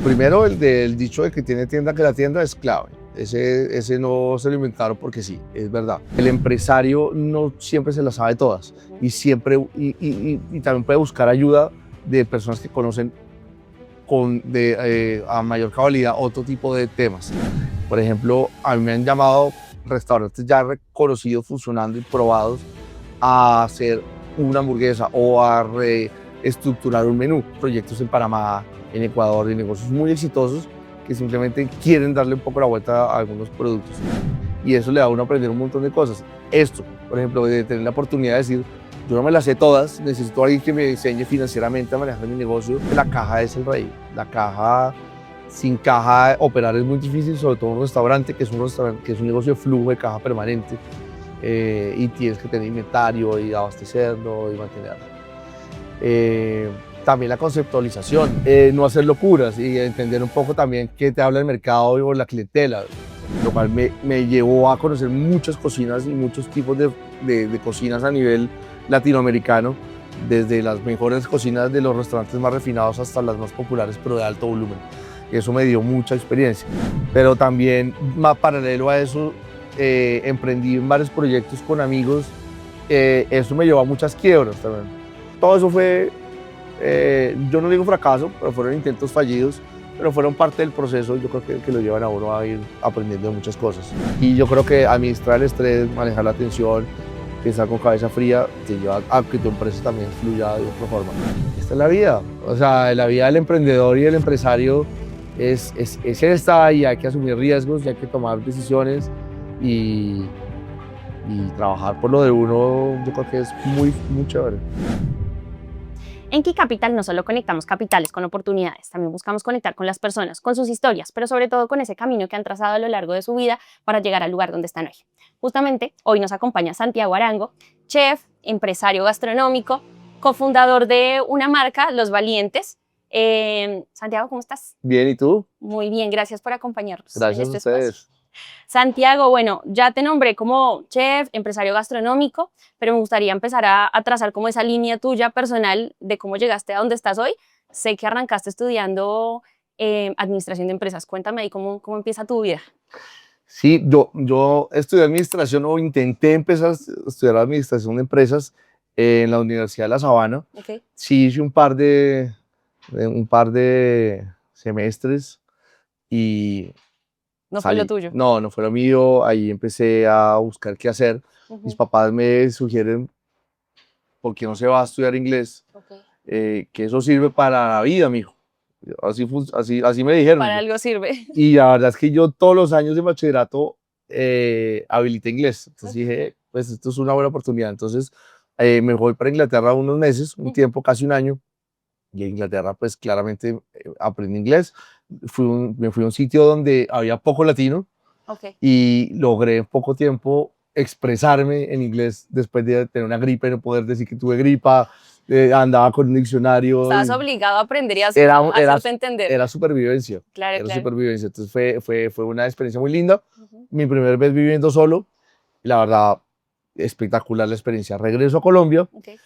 Primero, el del dicho de que tiene tienda que la tienda es clave. Ese no se lo inventaron porque sí, es verdad. El empresario no siempre se las sabe todas y siempre y también puede buscar ayuda de personas que conocen a mayor cabalidad otro tipo de temas. Por ejemplo, a mí me han llamado restaurantes ya reconocidos, funcionando y probados a hacer una hamburguesa o a reestructurar un menú. Proyectos en Panamá, en Ecuador, de negocios muy exitosos que simplemente quieren darle un poco la vuelta a algunos productos. Y eso le da a uno a aprender un montón de cosas. Esto, por ejemplo, de tener la oportunidad de decir, yo no me las sé todas, necesito a alguien que me enseñe financieramente a manejar mi negocio. La caja es el rey. La caja, sin caja, operar es muy difícil, sobre todo un restaurante, que es un negocio de flujo de caja permanente. Y tienes que tener inventario y abastecerlo y mantenerlo. También la conceptualización, no hacer locuras y entender un poco también qué te habla el mercado y la clientela, lo cual me llevó a conocer muchas cocinas y muchos tipos de cocinas a nivel latinoamericano, desde las mejores cocinas de los restaurantes más refinados hasta las más populares pero de alto volumen. Eso me dio mucha experiencia, pero también más paralelo a eso, emprendí en varios proyectos con amigos. Eso me llevó a muchas quiebras también. Todo eso fue, yo no digo fracaso, pero fueron intentos fallidos, pero fueron parte del proceso. Yo creo que lo llevan a uno a ir aprendiendo de muchas cosas. Y yo creo que administrar el estrés, manejar la tensión, pensar con cabeza fría, te lleva a que tu empresa también fluya de otra forma. Esta es la vida. O sea, la vida del emprendedor y del empresario es esta, y hay que asumir riesgos y hay que tomar decisiones y trabajar por lo de uno. Yo creo que es muy chévere. En Key Capital no solo conectamos capitales con oportunidades, también buscamos conectar con las personas, con sus historias, pero sobre todo con ese camino que han trazado a lo largo de su vida para llegar al lugar donde están hoy. Justamente, hoy nos acompaña Santiago Arango, chef, empresario gastronómico, cofundador de una marca, Los Valientes. Santiago, ¿cómo estás? Bien, ¿y tú? Muy bien, gracias por acompañarnos Gracias en a este ustedes. espacio. Santiago, bueno, ya te nombré como chef, empresario gastronómico, pero me gustaría empezar a trazar como esa línea tuya personal de cómo llegaste a donde estás hoy. Sé que arrancaste estudiando administración de empresas. Cuéntame ahí cómo empieza tu vida. Sí, yo estudié administración o intenté empezar a estudiar administración de empresas en la Universidad de La Sabana. Okay. Sí, hice un par de semestres y No fue salí. lo tuyo. No fue lo mío. Ahí empecé a buscar qué hacer. Mis papás me sugieren, ¿por qué no se va a estudiar inglés? Okay. Que eso sirve para la vida, mijo. Así me dijeron. Para algo sirve. Y la verdad es que yo todos los años de bachillerato habilité inglés. Entonces dije, pues esto es una buena oportunidad. Entonces me voy para Inglaterra unos meses, un tiempo, casi un año. Y en Inglaterra, pues claramente aprendí inglés. Me fui a un sitio donde había poco latino. Okay. Y logré en poco tiempo expresarme en inglés después de tener una gripe, no poder decir que tuve gripa. Andaba con un diccionario. Estabas obligado a aprender y a hacerte entender. Era supervivencia. Claro, era claro. supervivencia. Entonces fue una experiencia muy linda. Mi primera vez viviendo solo. Y la verdad, espectacular la experiencia. Regreso a Colombia. Okay.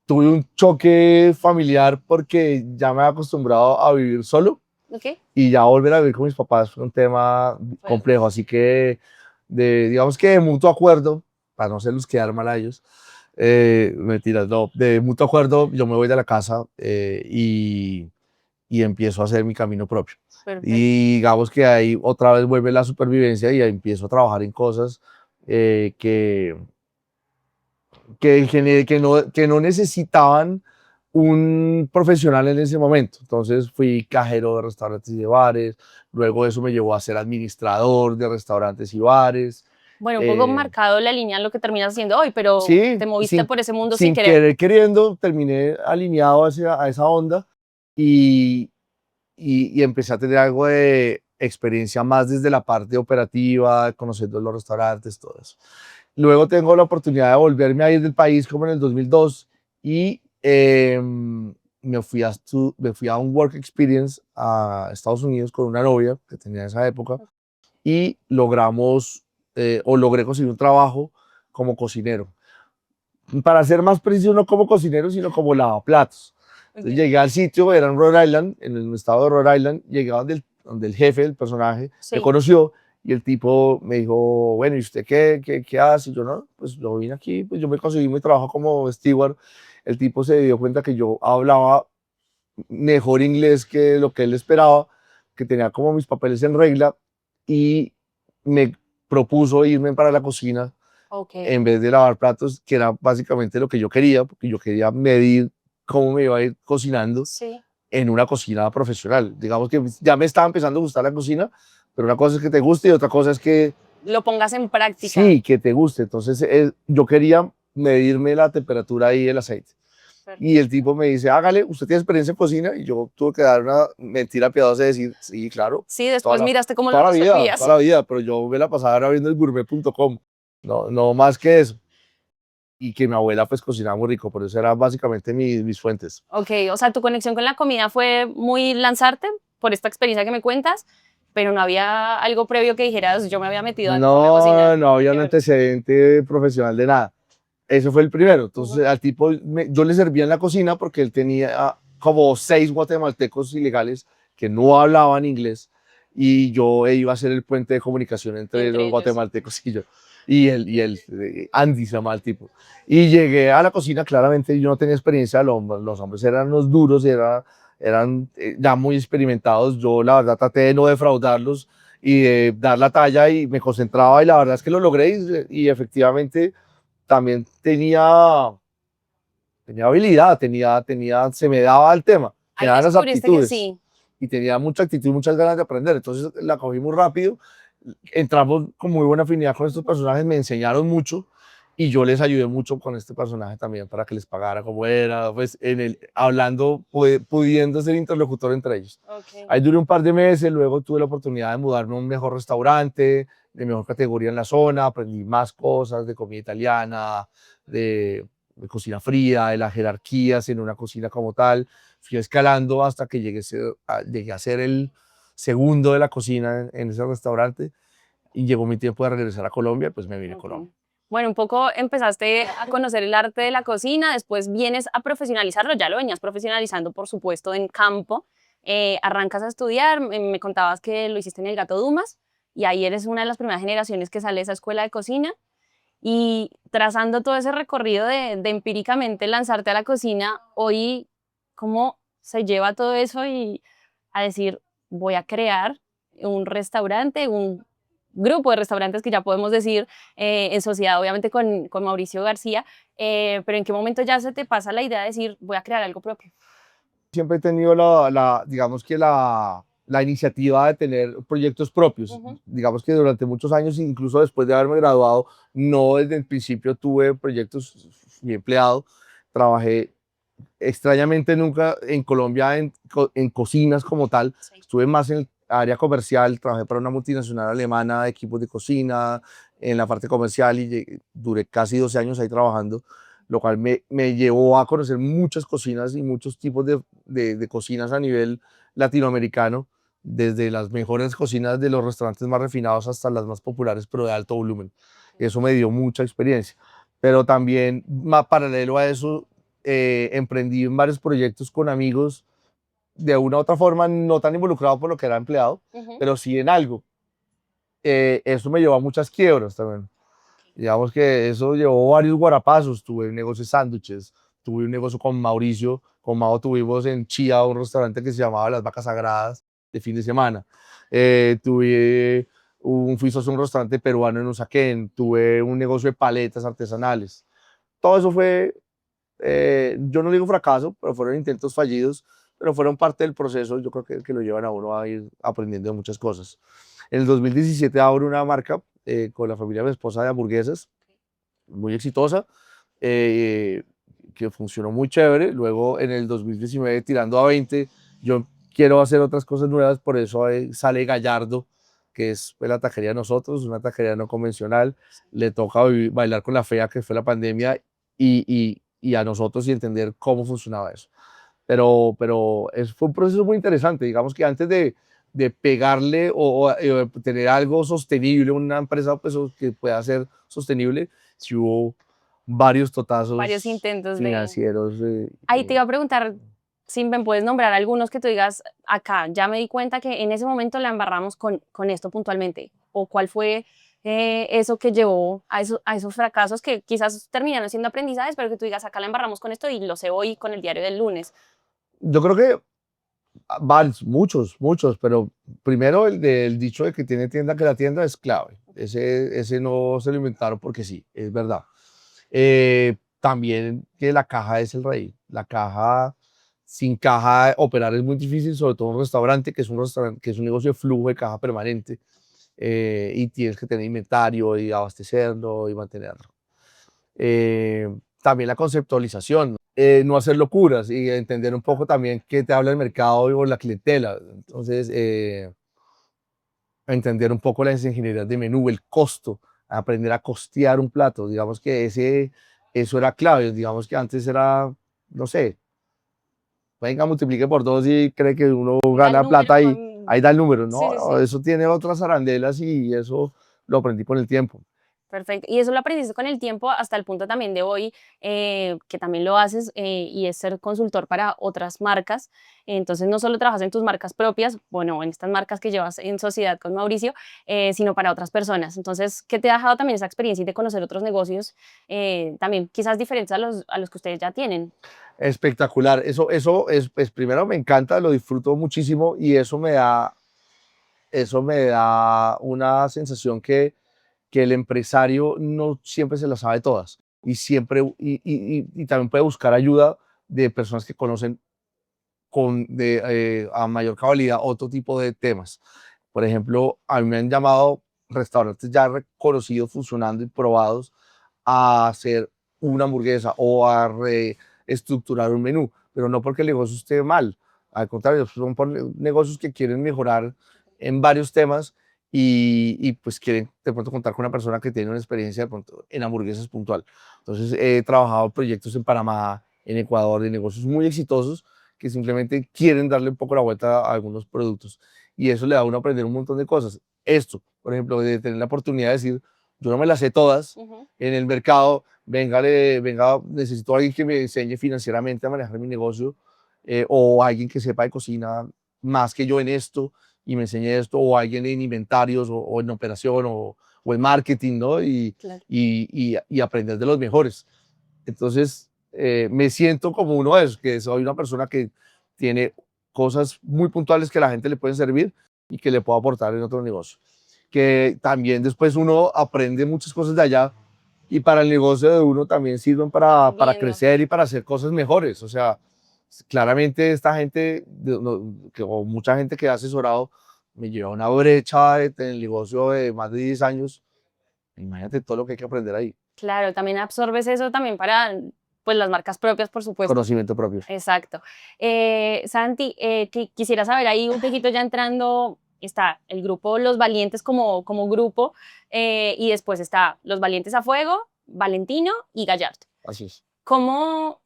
Tuve un choque familiar porque ya me había acostumbrado a vivir solo. Okay. Y ya volver a vivir con mis papás fue un tema complejo. Así que, digamos que de mutuo acuerdo, para no hacerlos quedar mal a ellos, mentiras, no, de mutuo acuerdo yo me voy de la casa y empiezo a hacer mi camino propio. Perfecto. Y digamos que ahí otra vez vuelve la supervivencia y ahí empiezo a trabajar en cosas que no necesitaban un profesional en ese momento. Entonces fui cajero de restaurantes y de bares, luego eso me llevó a ser administrador de restaurantes y bares. Bueno, un poco marcado la línea en lo que terminas haciendo hoy, pero Sí, te moviste por ese mundo sin querer queriendo, terminé alineado a esa onda y empecé a tener algo de experiencia más desde la parte operativa, conociendo los restaurantes, todo eso. Luego tengo la oportunidad de volverme a ir del país como en el 2002 y me fui a un work experience a Estados Unidos con una novia que tenía en esa época y logré conseguir un trabajo como cocinero. Para ser más preciso, no como cocinero, sino como lavaplatos. Entonces llegué al sitio, era en Rhode Island, en el estado de Rhode Island, llegué donde el jefe, el personaje, me Sí. conoció y el tipo me dijo, bueno, ¿y usted qué hace? Y yo, no, pues yo vine aquí, pues yo me conseguí mi trabajo como steward. El tipo se dio cuenta que yo hablaba mejor inglés que lo que él esperaba, que tenía como mis papeles en regla y me propuso irme para la cocina Ok. en vez de lavar platos, que era básicamente lo que yo quería, porque yo quería medir cómo me iba a ir cocinando Sí. en una cocina profesional. Digamos que ya me estaba empezando a gustar la cocina, pero una cosa es que te guste y otra cosa es que Lo pongas en práctica. sí, que te guste. Entonces yo quería medirme la temperatura ahí del aceite. Y el tipo me dice, hágale, ¿usted tiene experiencia en cocina? Y yo tuve que dar una mentira piadosa de decir, sí, claro, Sí, después miraste cómo lo toda la vida, resolvías. toda la vida, pero yo me la pasaba era viendo el gourmet.com, no más que eso. Y que mi abuela pues cocinaba muy rico, por eso eran básicamente mis fuentes. Ok, o sea, tu conexión con la comida fue muy lanzarte por esta experiencia que me cuentas, pero no había algo previo que dijeras, yo me había metido a la cocina. No había un Chévere. antecedente profesional de nada. Eso fue el primero. Entonces, Ujú. al tipo, yo le servía en la cocina porque él tenía como 6 guatemaltecos ilegales que no hablaban inglés y yo iba a ser el puente de comunicación entre Entre los ellos. guatemaltecos y yo. Andy se llama el tipo. Y llegué a la cocina, claramente yo no tenía experiencia, los hombres eran unos duros, eran ya muy experimentados. Yo la verdad traté de no defraudarlos y de dar la talla y me concentraba y la verdad es que lo logré y efectivamente también tenía habilidad, se me daba el tema, me Ahí daban las descubriste que aptitudes sí. y tenía mucha actitud y muchas ganas de aprender. Entonces la cogí muy rápido, entramos con muy buena afinidad con estos personajes, me enseñaron mucho y yo les ayudé mucho con este personaje también para que les pagara como era, pues hablando, pudiendo ser interlocutor entre ellos. Ok. Ahí duré un par de meses, luego tuve la oportunidad de mudarme a un mejor restaurante, de mejor categoría en la zona, aprendí más cosas de comida italiana, de cocina fría, de las jerarquías en una cocina como tal. Fui escalando hasta que llegué a ser el segundo de la cocina en ese restaurante y llegó mi tiempo de regresar a Colombia, pues me vine a Ok. Colombia. Bueno, un poco empezaste a conocer el arte de la cocina, después vienes a profesionalizarlo, ya lo venías profesionalizando, por supuesto, en campo. Arrancas a estudiar, me contabas que lo hiciste en el Gato Dumas y ahí eres una de las primeras generaciones que sale de esa escuela de cocina. Y trazando todo ese recorrido de empíricamente lanzarte a la cocina, hoy, ¿cómo se lleva todo eso y a decir, voy a crear un restaurante, un grupo de restaurantes que ya podemos decir en sociedad, obviamente con Mauricio García, pero en qué momento ya se te pasa la idea de decir, voy a crear algo propio? Siempre he tenido digamos que la iniciativa de tener proyectos propios. Ujú. Digamos que durante muchos años, incluso después de haberme graduado, no desde el principio tuve proyectos, fui empleado, trabajé extrañamente nunca en Colombia en cocinas como tal. Sí. Estuve más en el área comercial, trabajé para una multinacional alemana de equipos de cocina, en la parte comercial y duré casi 12 años ahí trabajando, lo cual me llevó a conocer muchas cocinas y muchos tipos de cocinas a nivel latinoamericano, desde las mejores cocinas de los restaurantes más refinados hasta las más populares, pero de alto volumen. Eso me dio mucha experiencia. Pero también, más paralelo a eso, emprendí en varios proyectos con amigos, de una u otra forma, no tan involucrado por lo que era empleado, Ujú. pero sí en algo. Eso me llevó a muchas quiebras también. Digamos que eso llevó varios guarapazos. Tuve un negocio de sándwiches, tuve un negocio con Mauricio, con Mao tuvimos en Chía un restaurante que se llamaba Las Vacas Sagradas de fin de semana. Fui socio de un restaurante peruano en Usaquén, tuve un negocio de paletas artesanales. Todo eso fue, yo no digo fracaso, pero fueron intentos fallidos, pero fueron parte del proceso. Yo creo que lo llevan a uno a ir aprendiendo muchas cosas. En el 2017 abro una marca con la familia de mi esposa de hamburguesas, muy exitosa, eh, que funcionó muy chévere. Luego en el 2019, tirando a 20, yo quiero hacer otras cosas nuevas, por eso sale Gallardo, que es pues, la taquería de nosotros, una taquería no convencional. Le toca bailar con la fea que fue la pandemia y a nosotros y entender cómo funcionaba eso. Pero fue un proceso muy interesante. Digamos que antes de pegarle o tener algo sostenible, una empresa pues, que pueda ser sostenible, si hubo varios Varios totazos intentos de... financieros. Ahí te iba a preguntar, Si me puedes nombrar algunos que tú digas, acá ya me di cuenta que en ese momento la embarramos con esto puntualmente, o cuál fue eso que llevó a esos fracasos que quizás terminaron siendo aprendizajes, pero que tú digas, acá la embarramos con esto y lo sé hoy con el diario del lunes. Yo creo que varios, muchos, pero primero el del dicho de que tiene tienda que la tienda es clave. Ese no se lo inventaron porque sí, es verdad. También que la caja es el rey. La caja, sin caja, operar es muy difícil, sobre todo un restaurante, que es un restaurante, que es un negocio de flujo de caja permanente, y tienes que tener inventario y abastecerlo y mantenerlo. También la conceptualización, no hacer locuras y entender un poco también qué te habla el mercado o la clientela. Entonces, entender un poco las ingenierías de menú, el costo, aprender a costear un plato. Digamos que eso era clave. Digamos que antes era, no sé, venga, multiplique por dos y cree que uno Da el gana número. plata y ahí da el número. Sí, No, sí, no, sí. eso tiene otras arandelas y eso lo aprendí con el tiempo. Perfecto. Y eso lo aprendiste con el tiempo hasta el punto también de hoy, que también lo haces y es ser consultor para otras marcas. Entonces, no solo trabajas en tus marcas propias, bueno, en estas marcas que llevas en sociedad con Mauricio, sino para otras personas. Entonces, ¿qué te ha dejado también esa experiencia y de conocer otros negocios, también quizás diferentes a los que ustedes ya tienen? Espectacular. Eso es, pues primero me encanta, lo disfruto muchísimo y eso me da una sensación que el empresario no siempre se las sabe todas y siempre, y también puede buscar ayuda de personas que conocen a mayor cabalidad otro tipo de temas. Por ejemplo, a mí me han llamado restaurantes ya reconocidos, funcionando y probados a hacer una hamburguesa o a reestructurar un menú, pero no porque el negocio esté mal. Al contrario, son negocios que quieren mejorar en varios temas y pues quieren de pronto contar con una persona que tiene una experiencia de pronto en hamburguesas puntual. Entonces he trabajado proyectos en Panamá, en Ecuador, de negocios muy exitosos que simplemente quieren darle un poco la vuelta a algunos productos y eso le da a uno a aprender un montón de cosas. Esto, por ejemplo, de tener la oportunidad de decir, yo no me las sé todas Ujú. en el mercado, venga, necesito a alguien que me enseñe financieramente a manejar mi negocio, o alguien que sepa de cocina más que yo en esto y me enseñe esto, o alguien en inventarios o en operación o en marketing, ¿no? Claro. Y aprender de los mejores. Entonces, me siento como uno de esos, que soy una persona que tiene cosas muy puntuales que a la gente le pueden servir y que le puedo aportar en otro negocio. Que también después uno aprende muchas cosas de allá y para el negocio de uno también sirven para Entiendo. crecer y para hacer cosas mejores. O sea, claramente esta gente, o mucha gente que ha asesorado, me lleva a una brecha en el negocio de más de 10 años. Imagínate todo lo que hay que aprender ahí. Claro, también absorbes eso también para, pues, las marcas propias, por supuesto. Conocimiento propio. Exacto. Santi, quisiera saber ahí un poquito ya entrando, está el grupo Los Valientes como grupo, y después está Los Valientes a Fuego, Valentino y Gallardo. Así es. ¿Cómo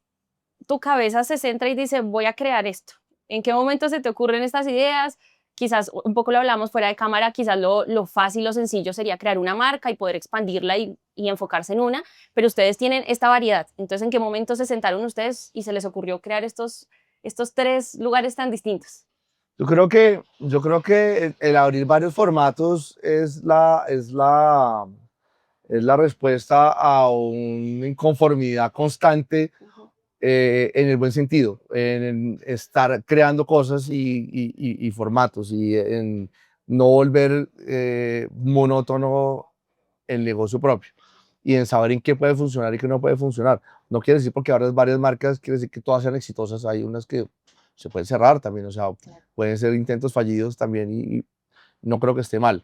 tu cabeza se centra y dice, voy a crear esto? ¿En qué momento se te ocurren estas ideas? Quizás un poco lo hablamos fuera de cámara, quizás lo fácil, lo sencillo sería crear una marca y poder expandirla y enfocarse en una, pero ustedes tienen esta variedad. Entonces, ¿en qué momento se sentaron ustedes y se les ocurrió crear estos tres lugares tan distintos? Yo creo que el abrir varios formatos es la respuesta a una inconformidad constante, Ujú. en el buen sentido, en estar creando cosas y formatos y en no volver monótono el negocio propio y en saber en qué puede funcionar y qué no puede funcionar. No quiere decir porque ahora es varias marcas, quiere decir que todas sean exitosas. Hay unas que se pueden cerrar también, o sea, Claro. pueden ser intentos fallidos también y no creo que esté mal.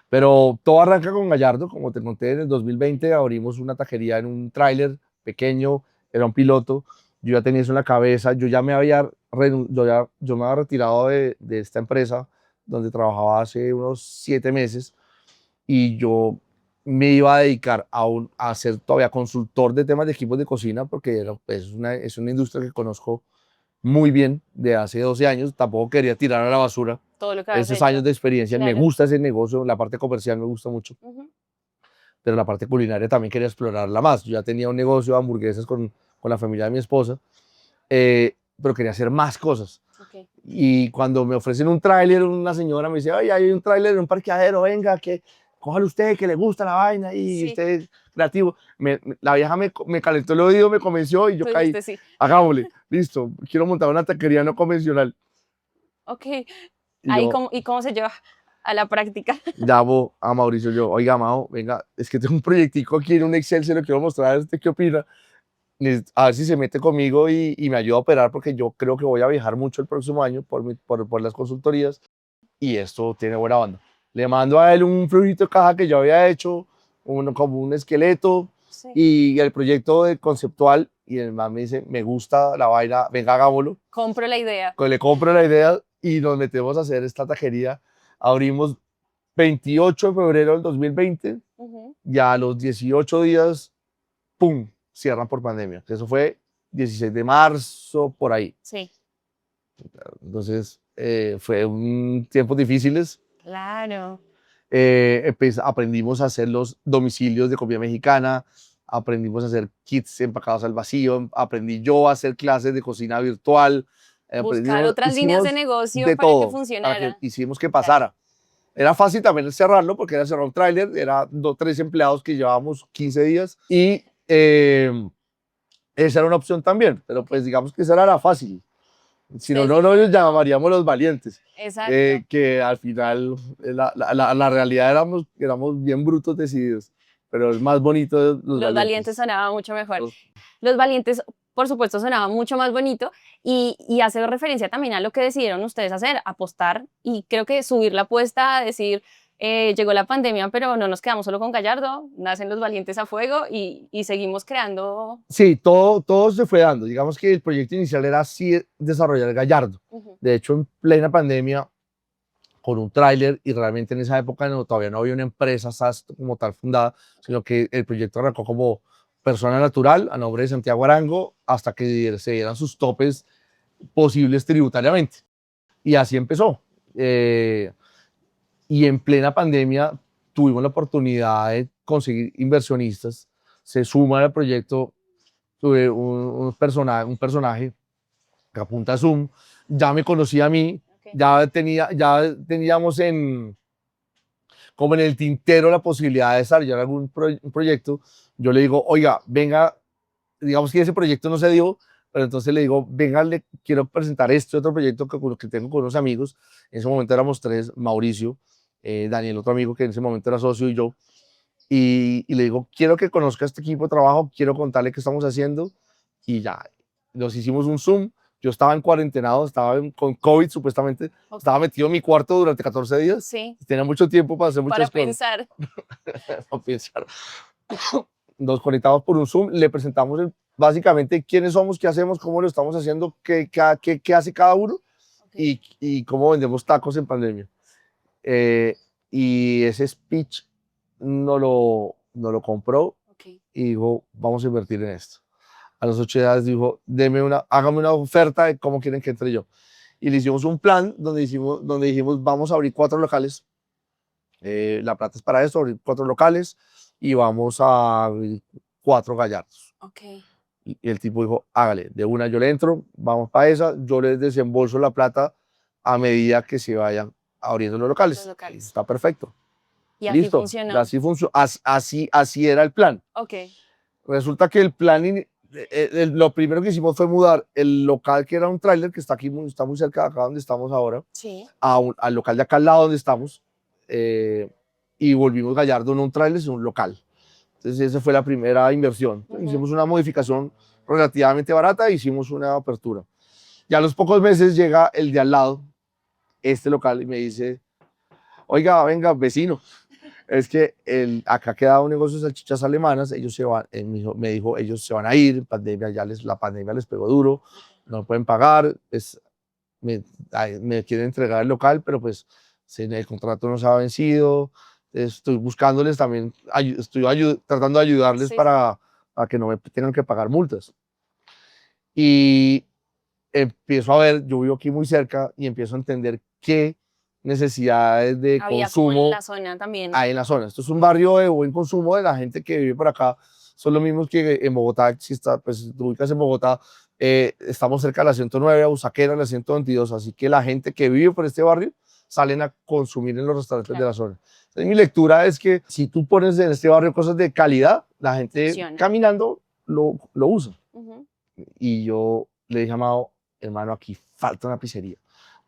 Pero todo arranca con Gallardo, como te conté, en el 2020 abrimos una taquería en un tráiler pequeño, era un piloto, yo ya tenía eso en la cabeza, yo me había retirado de esta empresa donde trabajaba hace unos 7 meses y yo me iba a dedicar a ser todavía consultor de temas de equipos de cocina porque es una industria que conozco muy bien de hace 12 años, tampoco quería tirar a la basura Todo lo que habías esos hecho. años de experiencia, me Claro. gusta ese negocio, la parte comercial me gusta mucho, Ujú. pero la parte culinaria también quería explorarla más. Yo ya tenía un negocio de hamburguesas con la familia de mi esposa, pero quería hacer más cosas. Ok. Y cuando me ofrecen un tráiler, una señora me dice, oye, hay un tráiler en un parqueadero, venga, que cójalo usted, que le gusta la vaina y Sí, usted es creativo. La vieja me calentó el oído, me convenció y yo tú caí. dijiste sí. Hagámosle, listo, quiero montar una taquería no convencional. Ok. Y yo ¿Y cómo se lleva a la práctica? llamo a Mauricio, yo, oiga, Mao, venga, es que tengo un proyectico aquí en un Excel, se lo quiero mostrar, ¿usted qué opina? A ver si se mete conmigo y me ayuda a operar, porque yo creo que voy a viajar mucho el próximo año por las consultorías y esto tiene buena banda. Le mando a él un flujito de caja que yo había hecho, como un esqueleto Sí. y el proyecto de conceptual, y el man me dice, me gusta la vaina, venga, hagámoslo. Compro la idea. Le compro la idea y nos metemos a hacer esta taquería. Abrimos 28 de febrero del 2020, Ujú. ya a los 18 días, ¡pum!, cierran por pandemia. Eso fue 16 de marzo, por ahí. Sí, Entonces, fue un tiempos difíciles. claro. Aprendimos a hacer los domicilios de comida mexicana, aprendimos a hacer kits empacados al vacío, aprendí yo a hacer clases de cocina virtual, Buscar otras líneas de hicimos negocio de para que todo para que funcionara. hicimos que Claro. pasara. Era fácil también cerrarlo porque era cerrar un tráiler, era 3 empleados que llevábamos 15 días y esa era una opción también, pero pues digamos que esa era la fácil. Si no, Ustedes no los dijeron no. llamaríamos los valientes. Exacto. Que al final la realidad éramos bien brutos decididos, pero es más bonito los Los valientes valientes. sonaba mucho mejor. Los- Los valientes, por supuesto, sonaba mucho más bonito y hace referencia también a lo que decidieron ustedes hacer, apostar y creo que subir la apuesta, decir, llegó la pandemia, pero no nos quedamos solo con Gallardo, nacen los valientes a fuego y seguimos creando. Sí, todo se fue dando. Digamos que el proyecto inicial era así desarrollar Gallardo. Ujú. De hecho, en plena pandemia, con un tráiler, y realmente en esa época todavía no había una empresa SAS como tal fundada, sino que el proyecto arrancó como persona natural a nombre de Santiago Arango hasta que se dieran sus topes posibles tributariamente. Y así empezó. Eh, y en plena pandemia tuvimos la oportunidad de conseguir inversionistas. Se suma al proyecto un personaje que apunta a Zoom, ya me conocía a mí, Okay. ya teníamos como en el tintero la posibilidad de desarrollar un proyecto. Yo le digo, oiga, venga, digamos que ese proyecto no se dio, pero entonces le digo, venga, le quiero presentar este otro proyecto que tengo con unos amigos. En ese momento éramos 3, Mauricio, Daniel, otro amigo que en ese momento era socio, y yo. Y le digo, quiero que conozca este equipo de trabajo, quiero contarle qué estamos haciendo. Y ya, nos hicimos un Zoom. Yo estaba en cuarentenado, con COVID supuestamente, Ok. estaba metido en mi cuarto durante 14 días. Sí, Tenía mucho tiempo para hacer para muchas cosas, pensar. para pensar. Nos conectamos por un Zoom, le presentamos básicamente quiénes somos, qué hacemos, cómo lo estamos haciendo, qué hace cada uno Okay. y cómo vendemos tacos en pandemia. Y ese speech no lo compró Okay. y dijo, vamos a invertir en esto. A los 8 días dijo, hágame una oferta de cómo quieren que entre yo. Y le hicimos un plan donde dijimos, vamos a abrir 4 locales. La plata es para eso, abrir 4 locales y vamos a abrir 4 gallardos. Okay. Y el tipo dijo, hágale, de una yo le entro, vamos para esa, yo les desembolso la plata a medida que se vayan abriendo los Los locales. locales. Está perfecto. Y así Listo, funcionó. así funcionó, así era el plan. Okay. Resulta que el plan, lo primero que hicimos fue mudar el local que era un tráiler que está aquí, está muy cerca de acá donde estamos ahora, Sí. al local de acá al lado donde estamos, y volvimos Gallardo en un tráiler, en un local. Entonces esa fue la primera inversión. Hicimos una modificación relativamente barata e hicimos una apertura. Ya a los pocos meses llega el de al lado, este local, y me dice, oiga, venga, vecino, es que acá queda un negocio de salchichas alemanas, ellos se van, me dijo, ellos se van a ir, la pandemia les pegó duro, no pueden pagar, me quieren entregar el local, pero pues el contrato no se ha vencido, estoy buscándoles también, tratando de ayudarles Sí. para que no me tengan que pagar multas. Y empiezo a ver, yo vivo aquí muy cerca y empiezo a entender qué necesidades de Había como en consumo la zona también. hay en la zona. Esto es un barrio de buen consumo de la gente que vive por acá. Son los mismos que en Bogotá, si está, pues tú ubicas en Bogotá, Estamos cerca de la 109, a Usaquera, la 122, así que la gente que vive por este barrio salen a consumir en los restaurantes de la zona. Entonces, mi lectura es que si tú pones en este barrio cosas de calidad, la gente Funciona. caminando lo usa. Ujú. Y yo le dije a Amado, hermano, aquí falta una pizzería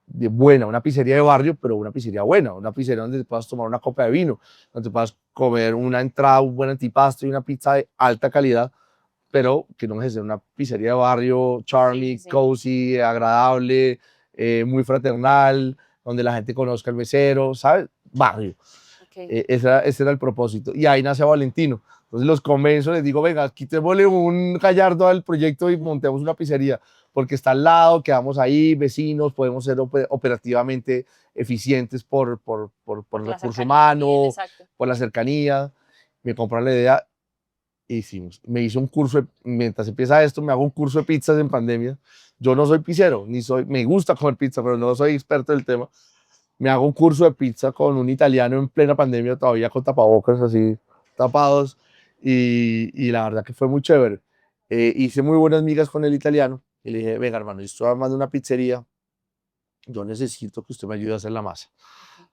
de buena, una pizzería de barrio, pero una pizzería buena, una pizzería donde te puedas tomar una copa de vino, donde te puedas comer una entrada, un buen antipasto y una pizza de alta calidad, pero que no deje de ser una pizzería de barrio, charming, Sí. cozy, agradable, muy fraternal, donde la gente conozca al mesero, ¿sabes? Barrio. Ok. Ese era el propósito. Y ahí nace Valentino. Entonces los convenzo, les digo, venga, quitémosle un gallardo al proyecto y montemos una pizzería, porque está al lado, quedamos ahí, vecinos, podemos ser operativamente eficientes por el La recurso cercanía también, humano, exacto. por la cercanía. Me compraron la idea, hicimos. Me hice un curso, mientras empieza esto, me hago un curso de pizzas en pandemia. Yo no soy pizzero, ni soy, me gusta comer pizza, pero no soy experto del tema. Me hago un curso de pizza con un italiano en plena pandemia, todavía con tapabocas así tapados, y la verdad que fue muy chévere. Hice muy buenas migas con el italiano y le dije, venga hermano, yo estoy armando una pizzería, yo necesito que usted me ayude a hacer la masa,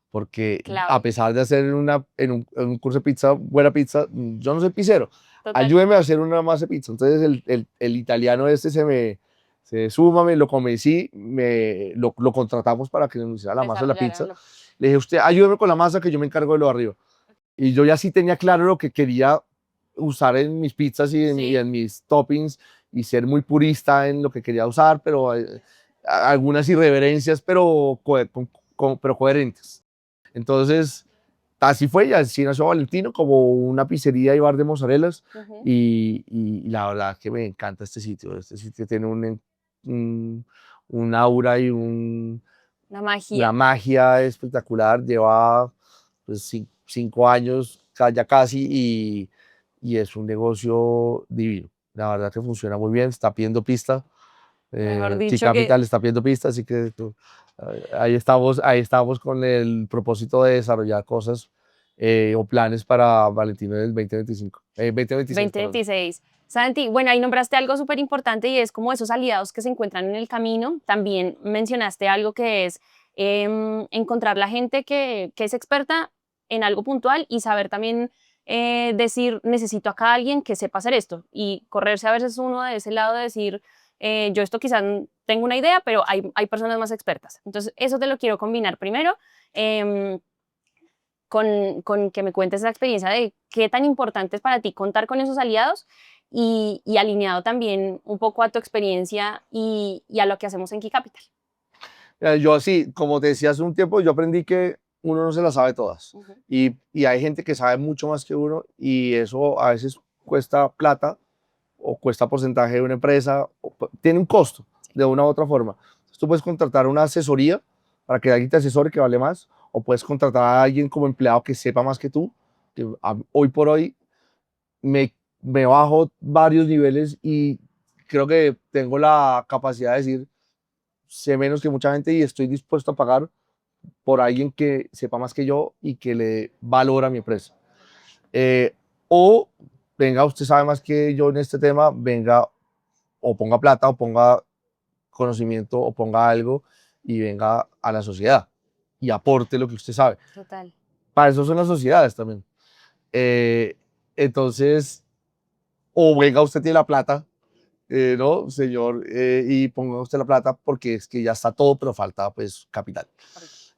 porque a Clave. pesar de hacer en un curso de pizza, buena pizza, yo no soy pizzero, Total. ayúdeme a hacer una masa de pizza. Entonces el italiano este se suma, me lo convencí, lo contratamos para que nos hiciera la masa de la pizza. Desarrollarlo. Le dije, usted ayúdeme con la masa que yo me encargo de lo de arriba. Y yo ya sí tenía claro lo que quería usar en mis pizzas y en mis toppings y ser muy purista en lo que quería usar, pero algunas irreverencias, pero, pero coherentes. Entonces, así fue, y así nació Valentino, como una pizzería y bar de mozzarelas. Ujú. Y la verdad que me encanta este sitio. Este sitio tiene un, un aura y La una magia. magia espectacular. Lleva pues, 5 años ya casi y es un negocio divino. La verdad que funciona muy bien, está pidiendo pista. Mejor Key dicho que Capital está pidiendo pista, así que ahí estamos con el propósito de desarrollar cosas o planes para Valentino del 2025, 2026, perdón. 2026. Santi, bueno, ahí nombraste algo súper importante y es como esos aliados que se encuentran en el camino. También mencionaste algo que es encontrar la gente que es experta en algo puntual y saber también decir, necesito acá a alguien que sepa hacer esto y correrse a veces uno de ese lado de decir, yo esto quizás tengo una idea, pero hay personas más expertas. Entonces, eso te lo quiero combinar primero. em, con que me cuentes esa experiencia de qué tan importante es para ti contar con esos aliados y alineado también un poco a tu experiencia y a lo que hacemos en Key Capital. Yo sí, como te decía hace un tiempo, yo aprendí que uno no se las sabe todas Ujú. y hay gente que sabe mucho más que uno y eso a veces cuesta plata o cuesta porcentaje de una empresa, tiene un costo de una u otra forma. Entonces, tú puedes contratar una asesoría para que alguien te asesore que vale más, o puedes contratar a alguien como empleado que sepa más que tú. Que hoy por hoy me bajo varios niveles y creo que tengo la capacidad de decir, sé menos que mucha gente y estoy dispuesto a pagar por alguien que sepa más que yo y que le dé valor a mi empresa. Eh, o venga, usted sabe más que yo en este tema, venga o ponga plata o ponga conocimiento o ponga algo y venga a la sociedad y aporte lo que usted sabe. Total. Para eso son las sociedades también. Eh, entonces, o venga, usted tiene la plata, ¿no, señor? Y ponga usted la plata porque es que ya está todo, pero falta pues capital.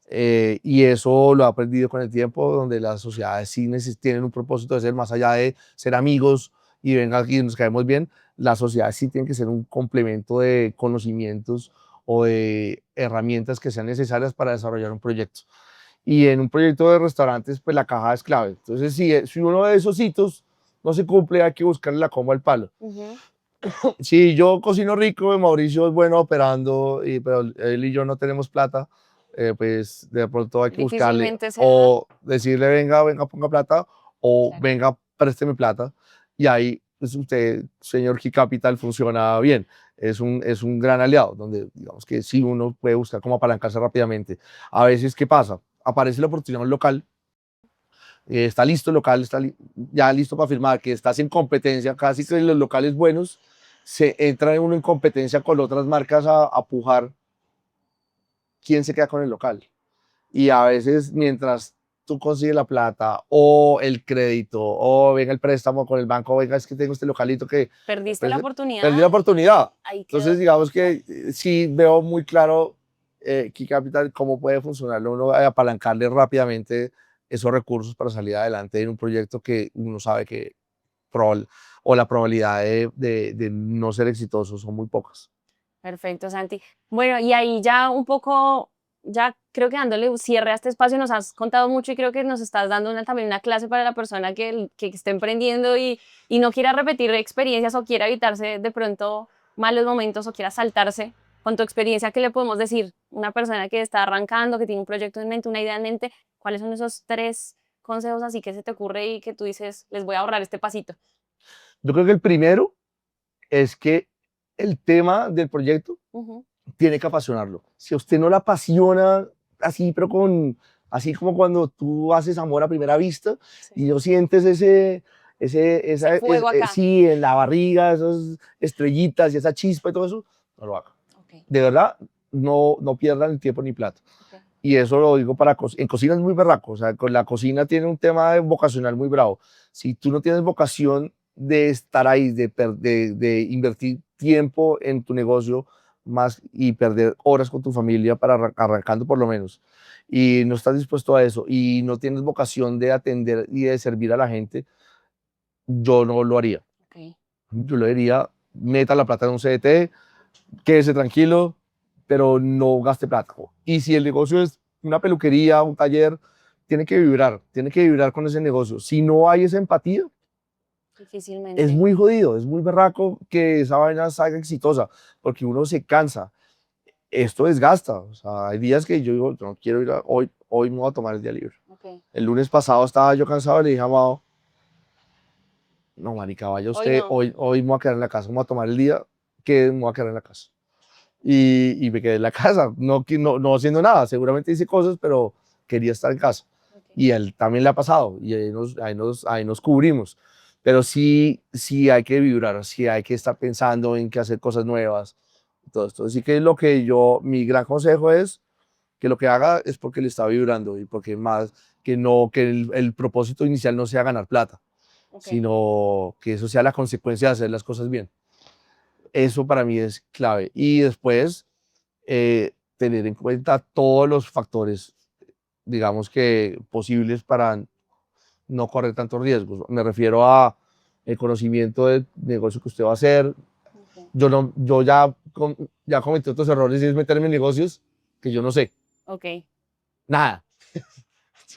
Y eso lo he aprendido con el tiempo, donde las sociedades sí tienen un propósito de ser más allá de ser amigos y venga aquí y nos caemos bien. Las sociedades sí tienen que ser un complemento de conocimientos o de herramientas que sean necesarias para desarrollar un proyecto. Y en un proyecto de restaurantes, pues la caja es clave. Entonces, si uno de esos hitos no se cumple, hay que buscarle la coma al palo. Ujú. Si yo cocino rico, Mauricio es bueno operando, pero él y yo no tenemos plata, pues de pronto hay que buscarle Difícilmente se da. o decirle, venga, venga, ponga plata, o Claro. venga, présteme plata. Y ahí, pues usted, señor Key Capital, funciona bien. Es un gran aliado, donde digamos que sí uno puede buscar cómo apalancarse rápidamente. A veces, ¿qué pasa? Aparece la oportunidad en un local, está listo el local, ya listo para firmar, que estás en competencia casi que en los locales buenos se entra uno en competencia con otras marcas a pujar quién se queda con el local. Y a veces mientras tú consigues la plata o el crédito o venga el préstamo con el banco, venga, es que tengo este localito que Perdiste la pues, oportunidad. perdí la oportunidad. Ahí quedó. Entonces, digamos que sí veo muy claro Key Capital cómo puede funcionar uno apalancarle rápidamente esos recursos para salir adelante en un proyecto que uno sabe que o la probabilidad de no ser exitoso son muy pocas. Perfecto, Santi. Bueno, y ahí ya un poco, ya creo que dándole cierre a este espacio, nos has contado mucho y creo que nos estás dando también una clase para la persona que esté emprendiendo y no quiera repetir experiencias o quiera evitarse de pronto malos momentos o quiera saltarse. Con tu experiencia, ¿qué le podemos decir? Una persona que está arrancando, que tiene un proyecto en mente, una idea en mente, ¿cuáles son esos 3 consejos así que se te ocurre y que tú dices, les voy a ahorrar este pasito? Yo creo que el primero es que el tema del proyecto Ujú. tiene que apasionarlo. Si a usted no la apasiona así, pero así como cuando tú haces amor a primera vista Sí. y no sientes Ese fuego acá. sí, en la barriga, esas estrellitas y esa chispa y todo eso, no lo haga. Okay. De verdad, no pierdan el tiempo ni plata. Okay. Y eso lo digo en cocina es muy berraco, o sea, con la cocina tiene un tema vocacional muy bravo. Si tú no tienes vocación de estar ahí, de invertir tiempo en tu negocio más y perder horas con tu familia para arrancando por lo menos, y no estás dispuesto a eso y no tienes vocación de atender y de servir a la gente, yo no lo haría. Okay. Yo le diría, meta la plata en un CDT, quédese tranquilo, pero no gaste plata. Y si el negocio es una peluquería, un taller, tiene que vibrar con ese negocio. Si no hay esa empatía, Difícilmente. es muy jodido, es muy berraco que esa vaina salga exitosa, porque uno se cansa. Esto desgasta. O sea, hay días que yo digo, no quiero ir hoy me voy a tomar el día libre. Okay. El lunes pasado estaba yo cansado y le dije a Amado, no, marica, vaya Hoy usted, no. hoy me voy a quedar en la casa, me voy a tomar el día que me voy a quedar en la casa. Y me quedé en la casa, no haciendo nada, seguramente hice cosas, pero quería estar en casa. Okay. Y a él también le ha pasado, y ahí nos cubrimos. Pero sí hay que vibrar, sí hay que estar pensando en que hacer cosas nuevas, todo esto. Así que mi gran consejo es que lo que haga es porque le está vibrando y porque más, que el propósito inicial no sea ganar plata, Okay. sino que eso sea la consecuencia de hacer las cosas bien. Eso para mí es clave. Y después, tener en cuenta todos los factores, digamos que posibles para no correr tantos riesgos. Me refiero a el conocimiento del negocio que usted va a hacer. Okay. Yo ya cometí otros errores y es meterme en negocios que yo no sé. Okay. Nada.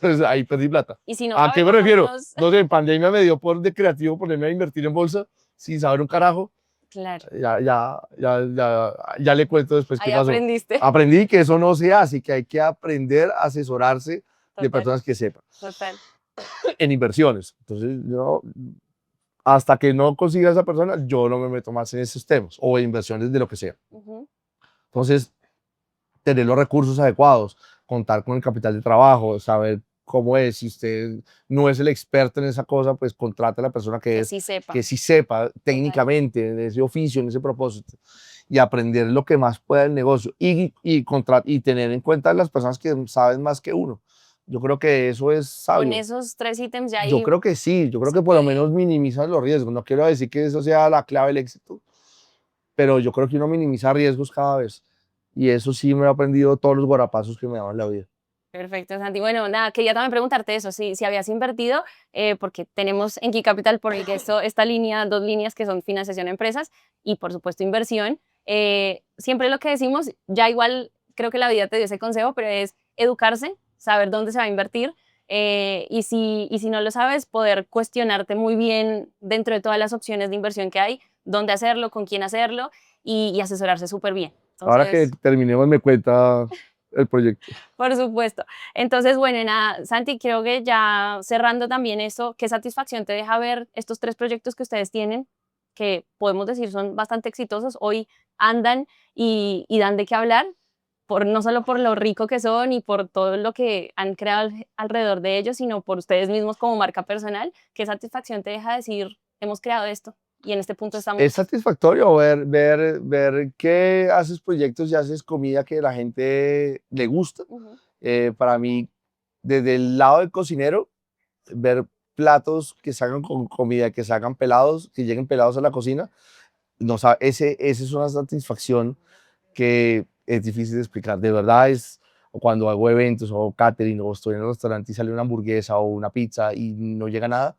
Entonces ahí perdí plata. Y si no ¿A sabe, qué me por lo refiero? menos, No sé, en pandemia me dio por de creativo ponerme a invertir en bolsa sin saber un carajo. claro, Ya le cuento después qué ahí pasó. aprendiste. Aprendí que eso no se hace, que hay que aprender a asesorarse de Total, personas que sepan total. en inversiones. Entonces, hasta que no consiga esa persona, yo no me meto más en esos temas o en inversiones de lo que sea. Ujú. Entonces, tener los recursos adecuados, contar con el capital de trabajo, saber cómo es. Si usted no es el experto en esa cosa, pues contrate a la persona Que sí sepa. que sí sepa Total. técnicamente en ese oficio, en ese propósito, y aprender lo que más pueda del negocio y tener en cuenta a las personas que saben más que uno. Yo creo que eso es Con sabio. esos 3 ítems ya Yo ahí creo que sí, yo creo se que por lo puede. menos minimizan los riesgos. No quiero decir que eso sea la clave del éxito, pero yo creo que uno minimiza riesgos cada vez. Y eso sí me he aprendido todos los guarapazos que me daban la vida. Perfecto, Santi. Bueno, nada, quería también preguntarte eso, si habías invertido, porque tenemos en Key Capital por esta línea, 2 líneas que son financiación a empresas y por supuesto inversión. Siempre lo que decimos, ya igual creo que la vida te dio ese consejo, pero es educarse, saber dónde se va a invertir y si no lo sabes, poder cuestionarte muy bien dentro de todas las opciones de inversión que hay, dónde hacerlo, con quién hacerlo y asesorarse súper bien. Ahora que Entonces, terminemos me cuenta el proyecto. por supuesto. Entonces, bueno, nada, Santi, creo que ya cerrando también eso, qué satisfacción te deja ver estos 3 proyectos que ustedes tienen, que podemos decir son bastante exitosos, hoy andan y dan de qué hablar, no solo por lo rico que son y por todo lo que han creado alrededor de ellos, sino por ustedes mismos como marca personal. Qué satisfacción te deja decir, hemos creado esto y en este punto estamos... Es satisfactorio ver que haces proyectos y haces comida que a la gente le gusta. Ujú. Para mí, desde el lado del cocinero, ver platos que salgan con comida, que salgan pelados, que lleguen pelados a la cocina, no, ese es una satisfacción que es difícil de explicar. De verdad es cuando hago eventos o catering o estoy en el restaurante y sale una hamburguesa o una pizza y no llega nada,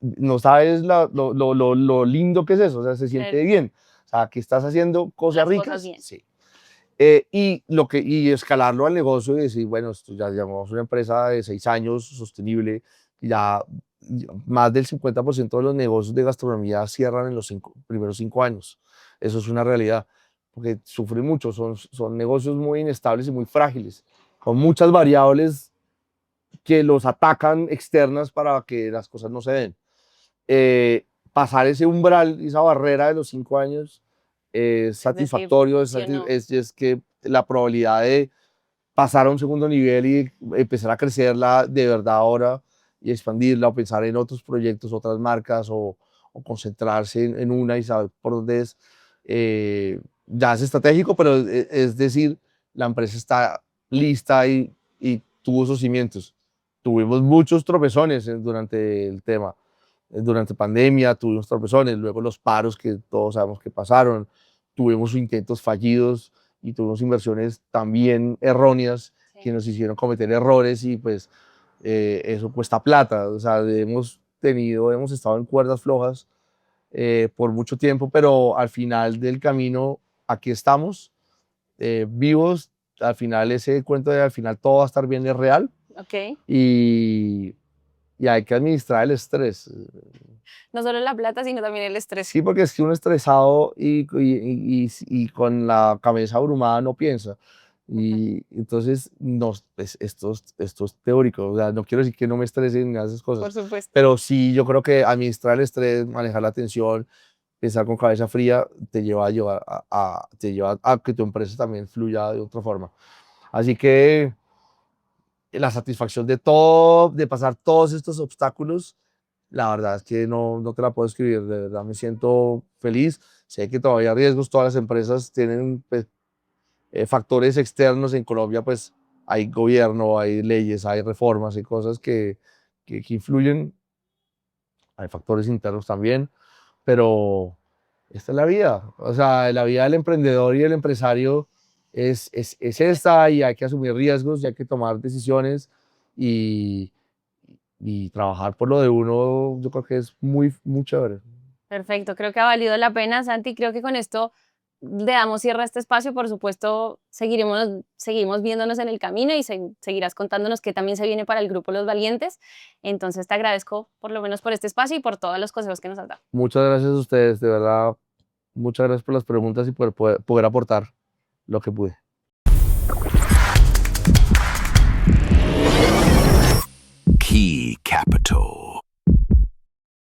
no sabes lo lindo que es eso, o sea, se siente Claro, bien. O sea, que estás haciendo cosas las cosas ricas, bien. sí. Y escalarlo al negocio y decir, bueno, esto ya llamamos una empresa de 6 años, sostenible, ya más del 50% de los negocios de gastronomía cierran en los primeros 5 años. Eso es una realidad, porque sufren mucho, son negocios muy inestables y muy frágiles, con muchas variables que los atacan externas para que las cosas no se den. Pasar ese umbral, esa barrera de los 5 años, es Es decir, satisfactorio, funcionó. es que la probabilidad de pasar a un segundo nivel y empezar a crecerla de verdad ahora y expandirla o pensar en otros proyectos, otras marcas o concentrarse en una y saber por dónde es, ya es estratégico, pero es decir, la empresa está lista y tuvo sus cimientos. Tuvimos muchos tropezones durante el tema. Durante pandemia tuvimos tropezones, luego los paros que todos sabemos que pasaron, tuvimos intentos fallidos y tuvimos inversiones también erróneas que Sí. nos hicieron cometer errores y pues eso cuesta plata. O sea, hemos estado en cuerdas flojas por mucho tiempo, pero al final del camino aquí estamos, vivos. Al final ese cuento de al final todo va a estar bien es real Ok. y, y hay que administrar el estrés. No solo la plata, sino también el estrés. Sí, porque es que uno estresado y con la cabeza abrumada no piensa. Total. Y entonces, no, pues esto es teórico. O sea, no quiero decir que no me estresen ni esas Por cosas, supuesto. pero sí, yo creo que administrar el estrés, manejar la tensión, pensar con cabeza fría, te lleva a que tu empresa también fluya de otra forma. Así que la satisfacción de todo, de pasar todos estos obstáculos, la verdad es que no te la puedo escribir, de verdad me siento feliz. Sé que todavía hay riesgos, todas las empresas tienen pues, factores externos en Colombia, pues hay gobierno, hay leyes, hay reformas, hay cosas que influyen, hay factores internos también, pero esta es la vida, o sea, la vida del emprendedor y el empresario es esta y hay que asumir riesgos y hay que tomar decisiones y, y trabajar por lo de uno, yo creo que es muy chévere. Perfecto, creo que ha valido la pena, Santi. Creo que con esto le damos cierre a este espacio. Por supuesto, seguimos viéndonos en el camino y seguirás contándonos qué también se viene para el grupo Los Valientes. Entonces, te agradezco por lo menos por este espacio y por todos los consejos que nos has dado. Muchas gracias a ustedes, de verdad, muchas gracias por las preguntas y por poder aportar lo que pude.